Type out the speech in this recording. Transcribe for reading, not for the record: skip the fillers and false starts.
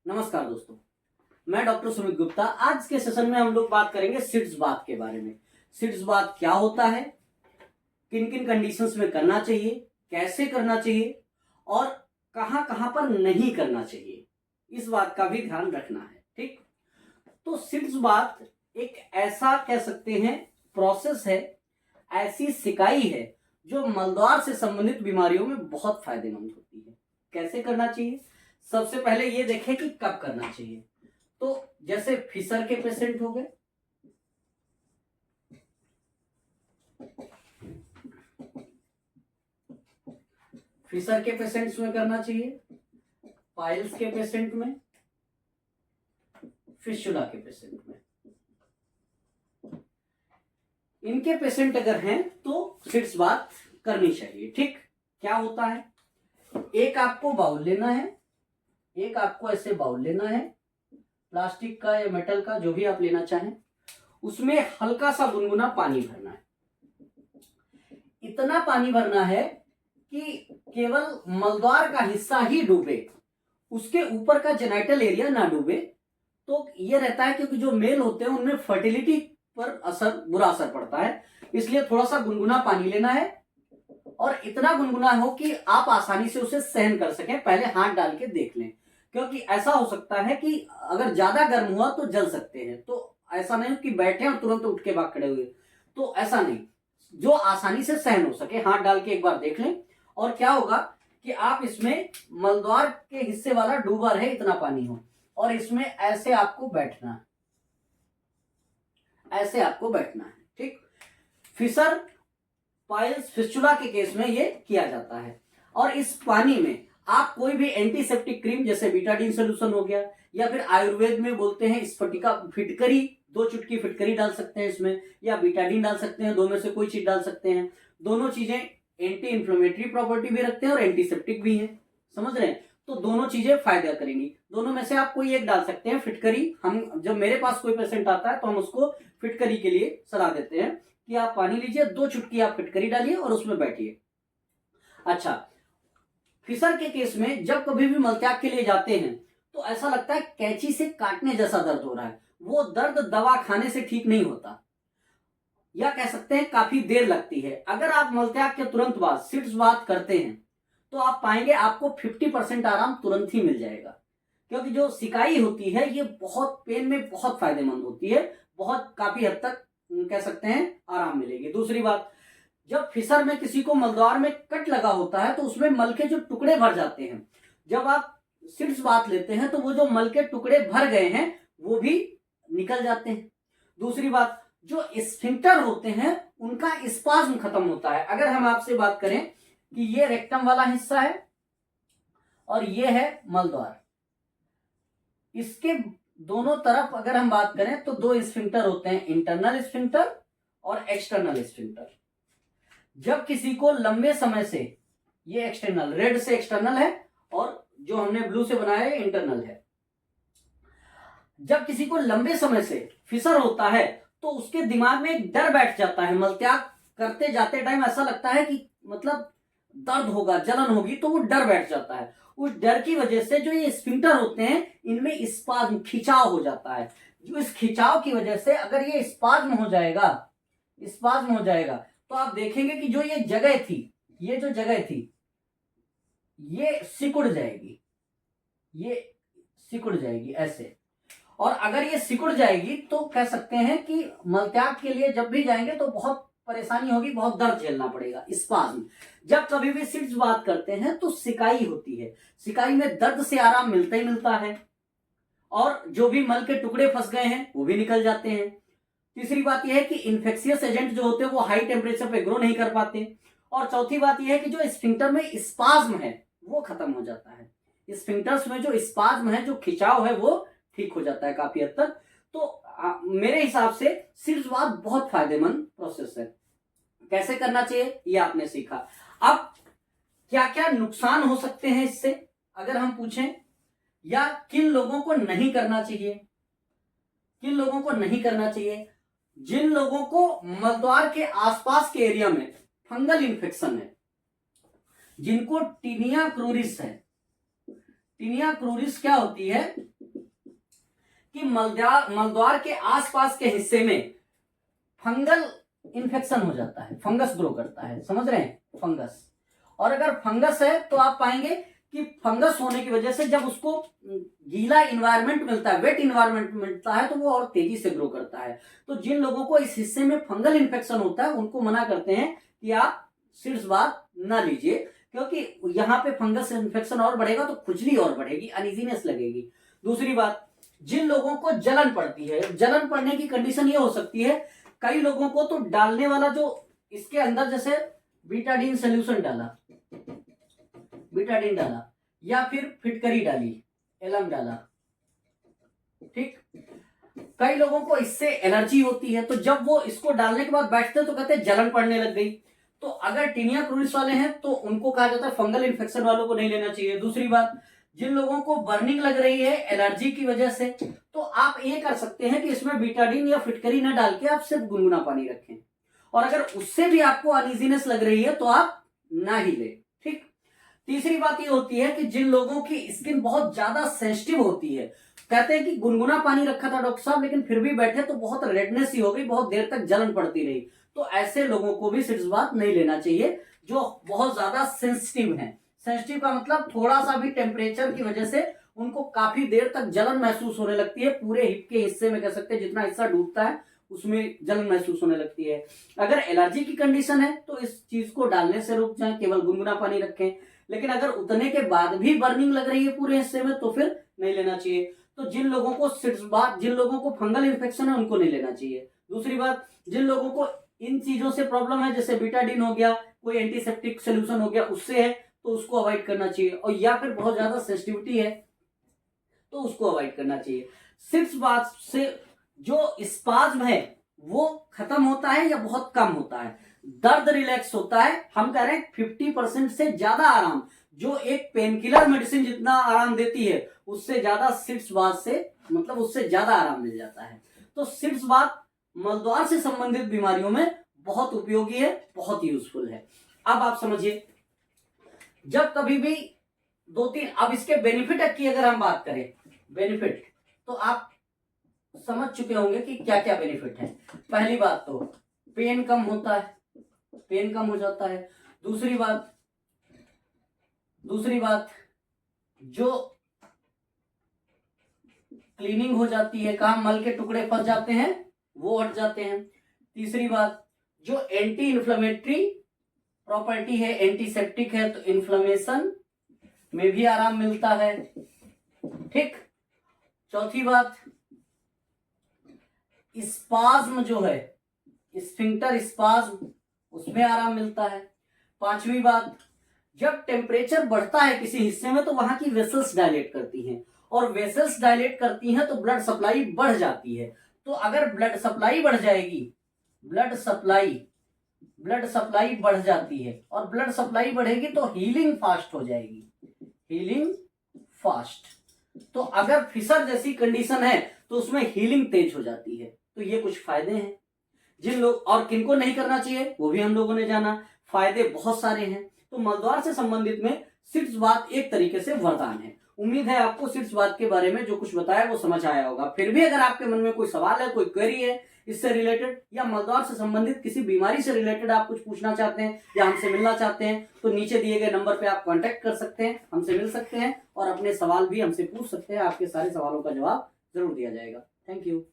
नमस्कार दोस्तों, मैं डॉक्टर सुमित गुप्ता। आज के सेशन में हम लोग बात करेंगे सिट्स बाथ के बारे में। सिट्स बाथ क्या होता है, किन किन कंडीशंस में करना चाहिए, कैसे करना चाहिए और कहां कहां पर नहीं करना चाहिए, इस बात का भी ध्यान रखना है। ठीक, तो सिट्स बाथ एक ऐसा कह सकते हैं प्रोसेस है, ऐसी सिकाई है जो मलद्वार से संबंधित बीमारियों में बहुत फायदेमंद होती है। कैसे करना चाहिए, सबसे पहले ये देखें कि कब करना चाहिए। तो जैसे फिशर के पेशेंट हो गए, फिशर के पेशेंट्स में करना चाहिए, पाइल्स के पेशेंट में, फिस्टुला के पेशेंट में। इनके पेशेंट अगर हैं तो सिट्स बात करनी चाहिए। ठीक, क्या होता है, एक आपको बाउल लेना है, एक आपको ऐसे बाउल लेना है, प्लास्टिक का या मेटल का, जो भी आप लेना चाहें। उसमें हल्का सा गुनगुना पानी भरना है। इतना पानी भरना है कि केवल मलद्वार का हिस्सा ही डूबे, उसके ऊपर का जेनाइटल एरिया ना डूबे। तो यह रहता है क्योंकि जो मेल होते हैं उनमें फर्टिलिटी पर बुरा असर पड़ता है, इसलिए थोड़ा सा गुनगुना पानी लेना है और इतना गुनगुना हो कि आप आसानी से उसे सहन कर सकें। पहले हाथ डाल के देख लें, क्योंकि ऐसा हो सकता है कि अगर ज्यादा गर्म हुआ तो जल सकते हैं। तो ऐसा नहीं कि बैठे और तुरंत उठ के भाग खड़े हुए, तो ऐसा नहीं, जो आसानी से सहन हो सके हाथ डाल के एक बार देख लें। और क्या होगा कि आप इसमें मलद्वार के हिस्से वाला डूबा रहे, इतना पानी हो, और इसमें ऐसे आपको बैठना है, ऐसे आपको बैठना है। ठीक, फिशर, पाइल्स, फिस्टुला के केस में ये किया जाता है। और इस पानी में आप कोई भी एंटीसेप्टिक क्रीम, जैसे बीटाडीन सोल्यूशन हो गया, या फिर आयुर्वेद में बोलते हैं स्फटिका फिटकरी, 2 चुटकी फिटकरी डाल सकते हैं इसमें, या बीटाडीन डाल सकते हैं, दो में से कोई चीज डाल सकते हैं। दोनों चीजें एंटी इंफ्लेमेटरी प्रॉपर्टी भी रखते हैं और एंटीसेप्टिक भी है, समझ रहे हैं। तो दोनों चीजें फायदा करेंगी। दोनों में से आप कोई एक डाल सकते हैं। फिटकरी, हम जब मेरे पास कोई पेशेंट आता है तो हम उसको फिटकरी के लिए सलाह देते हैं कि आप पानी लीजिए, 2 चुटकी आप फिटकरी डालिए और उसमें बैठिए। अच्छा, फिशर के केस में जब कभी भी मलत्याग के लिए जाते हैं तो ऐसा लगता है कैंची से काटने जैसा दर्द हो रहा है। वो दर्द दवा खाने से ठीक नहीं होता, या कह सकते हैं काफी देर लगती है। अगर आप मलत्याग के तुरंत बाद सिट्स बात करते हैं तो आप पाएंगे आपको 50% आराम तुरंत ही मिल जाएगा, क्योंकि जो सिकाई होती है ये बहुत पेन में बहुत फायदेमंद होती है, बहुत काफी हद तक कह सकते हैं आराम मिलेगी। दूसरी बात, जब फिशर में किसी को मलद्वार में कट लगा होता है तो उसमें मल के जो टुकड़े भर जाते हैं, जब आप सिट्स बात लेते हैं तो वो जो मल के टुकड़े भर गए हैं वो भी निकल जाते हैं। दूसरी बात, जो स्फिंक्टर होते हैं उनका स्पाज्म खत्म होता है। अगर हम आपसे बात करें कि ये रेक्टम वाला हिस्सा है और ये है मलद्वार, इसके दोनों तरफ अगर हम बात करें तो 2 स्फिंक्टर होते हैं, इंटरनल स्फिंक्टर और एक्सटर्नल स्फिंक्टर। जब किसी को लंबे समय से, ये एक्सटर्नल, रेड से एक्सटर्नल है और जो हमने ब्लू से बनाया है इंटरनल है, जब किसी को लंबे समय से फिशर होता है तो उसके दिमाग में एक डर बैठ जाता है। मलत्याग करते जाते टाइम ऐसा लगता है कि मतलब दर्द होगा, जलन होगी, तो वो डर बैठ जाता है। उस डर की वजह से जो ये स्फिंक्टर होते हैं इनमें स्पाज्म, खिंचाव हो जाता है। जो इस खिंचाव की वजह से अगर ये स्पाज्म हो जाएगा, स्पाज्म हो जाएगा, तो आप देखेंगे कि जो ये जगह थी, ये जो जगह थी ये सिकुड़ जाएगी, ये सिकुड़ जाएगी ऐसे। और अगर ये सिकुड़ जाएगी तो कह सकते हैं कि मलत्याग के लिए जब भी जाएंगे तो बहुत परेशानी होगी, बहुत दर्द झेलना पड़ेगा, स्पाज्म। जब कभी भी सिट्स बात करते हैं तो सिकाई होती है, सिकाई में दर्द से आराम मिलता ही मिलता है, और जो भी मल के टुकड़े फंस गए हैं वो भी निकल जाते हैं। तीसरी बात यह है कि इन्फेक्शियस एजेंट जो होते हैं वो हाई टेम्परेचर पे ग्रो नहीं कर पाते। और चौथी बात यह है कि जो स्फिंक्टर में स्पाज्म है वो खत्म हो जाता है। स्फिंक्टर्स में जो स्पाज्म है, जो खिंचाव है, वो ठीक हो जाता है काफी हद तक। तो मेरे हिसाब से सिट्स बात बहुत फायदेमंद प्रोसेस है। कैसे करना चाहिए ये आपने सीखा। अब क्या क्या नुकसान हो सकते हैं इससे अगर हम पूछें, या किन लोगों को नहीं करना चाहिए, किन लोगों को नहीं करना चाहिए। जिन लोगों को मलद्वार के आसपास के एरिया में फंगल इन्फेक्शन है, जिनको टीनिया क्रूरिस है। टीनिया क्रूरिस क्या होती है कि मलद्वार के आसपास के हिस्से में फंगल इन्फेक्शन हो जाता है, फंगस ग्रो करता है, समझ रहे हैं, फंगस। और अगर फंगस है तो आप पाएंगे कि फंगस होने की वजह से जब उसको गीला इन्वायरमेंट मिलता है, वेट इन्वायरमेंट मिलता है, तो वो और तेजी से ग्रो करता है। तो जिन लोगों को इस हिस्से में फंगल इन्फेक्शन होता है उनको मना करते हैं कि आप सीड्स बाथ ना लीजिए, क्योंकि यहाँ पे फंगस इन्फेक्शन और बढ़ेगा तो खुजली और बढ़ेगी, अनइजीनेस लगेगी। दूसरी बात, जिन लोगों को जलन पड़ती है, जलन पड़ने की कंडीशन ये हो सकती है, कई लोगों को तो डालने वाला जो इसके अंदर जैसे बीटाडीन सोल्यूशन डाला, बीटाडीन डाला या फिर फिटकरी डाली, एलम डाला, ठीक, कई लोगों को इससे एलर्जी होती है, तो जब वो इसको डालने के बाद बैठते हैं तो कहते हैं जलन पड़ने लग गई। तो अगर टीनिया क्रूरिस वाले हैं तो उनको कहा जाता है फंगल इन्फेक्शन वालों को नहीं लेना चाहिए। दूसरी बात, जिन लोगों को बर्निंग लग रही है एलर्जी की वजह से, तो आप ये कर सकते हैं कि इसमें बीटाडीन या फिटकरी ना डाल के आप सिर्फ गुनगुना पानी रखें, और अगर उससे भी आपको अनइजीनेस लग रही है तो आप ना ही ले, ठीक। तीसरी बात ये होती है कि जिन लोगों की स्किन बहुत ज्यादा सेंसिटिव होती है, कहते हैं कि गुनगुना पानी रखा था डॉक्टर साहब लेकिन फिर भी बैठे तो बहुत रेडनेस ही हो गई, बहुत देर तक जलन पड़ती रही, तो ऐसे लोगों को भी सीड्स बाथ नहीं लेना चाहिए जो बहुत ज्यादा सेंसिटिव हैं। सेंसिटिव का मतलब थोड़ा सा भी टेम्परेचर की वजह से उनको काफी देर तक जलन महसूस होने लगती है, पूरे हिप के हिस्से में कह सकते हैं जितना हिस्सा डूबता है उसमें जलन महसूस होने लगती है। अगर एलर्जी की कंडीशन है तो इस चीज को डालने से रुक जाएं, केवल गुनगुना पानी रखें। लेकिन अगर उतने के बाद भी बर्निंग लग रही है पूरे हिस्से में तो फिर नहीं लेना चाहिए। तो जिन लोगों को सीड्स बाथ, जिन लोगों को फंगल इन्फेक्शन है उनको नहीं लेना चाहिए। दूसरी बात, जिन लोगों को इन चीजों से प्रॉब्लम है, जैसे बीटाडीन हो गया, कोई एंटीसेप्टिक सोल्यूशन हो गया, उससे है तो उसको अवॉइड करना चाहिए, और या फिर बहुत ज्यादा सेंसिटिविटी है तो उसको अवॉइड करना चाहिए। सीड्स बाथ से जो स्पाज्म है वो खत्म होता है या बहुत कम होता है, दर्द रिलैक्स होता है, हम कह रहे हैं 50% से ज्यादा आराम, जो एक पेनकिलर मेडिसिन जितना आराम देती है उससे ज्यादा सीड्स बाथ से, मतलब उससे ज्यादा आराम मिल जाता है। तो सीड्स बाथ मलद्वार से संबंधित बीमारियों में बहुत उपयोगी है, बहुत यूजफुल है। अब आप समझिए, जब कभी भी दो तीन, अब इसके बेनिफिट की अगर हम बात करें, बेनिफिट तो आप समझ चुके होंगे कि क्या क्या बेनिफिट है। पहली बात तो पेन कम होता है, पेन कम हो जाता है। दूसरी बात जो क्लीनिंग हो जाती है, कहाँ मल के टुकड़े फंस जाते हैं वो हट जाते हैं। तीसरी बात, जो एंटी इन्फ्लेमेटरी प्रॉपर्टी है, एंटीसेप्टिक है, तो इन्फ्लेमेशन में भी आराम मिलता है, ठीक। चौथी बात, स्पाज्म जो है, स्फिंक्टर स्पाज्म, उसमें आराम मिलता है। पांचवी बात, जब टेम्परेचर बढ़ता है किसी हिस्से में तो वहां की वेसल्स डायलेट करती हैं, और वेसल्स डायलेट करती हैं तो ब्लड सप्लाई बढ़ जाती है। तो अगर ब्लड सप्लाई बढ़ जाएगी, ब्लड सप्लाई बढ़ जाती है, और ब्लड सप्लाई बढ़ेगी तो हीलिंग फास्ट हो जाएगी, हीलिंग फास्ट। तो अगर फिशर जैसी कंडीशन है तो उसमें हीलिंग तेज हो जाती है। तो ये कुछ फायदे हैं। जिन लोग, और किनको नहीं करना चाहिए वो भी हम लोगों ने जाना, फायदे बहुत सारे हैं। तो मलद्वार से संबंधित में सीड्स बाथ एक तरीके से वरदान है। उम्मीद है आपको सीड्स बाथ के बारे में जो कुछ बताया वो समझ आया होगा। फिर भी अगर आपके मन में कोई सवाल है, कोई क्वेरी है इससे रिलेटेड, या मलद्वार से संबंधित किसी बीमारी से रिलेटेड आप कुछ पूछना चाहते हैं या हमसे मिलना चाहते हैं, तो नीचे दिए गए नंबर पे आप कांटेक्ट कर सकते हैं, हमसे मिल सकते हैं और अपने सवाल भी हमसे पूछ सकते हैं। आपके सारे सवालों का जवाब जरूर दिया जाएगा। Thank you.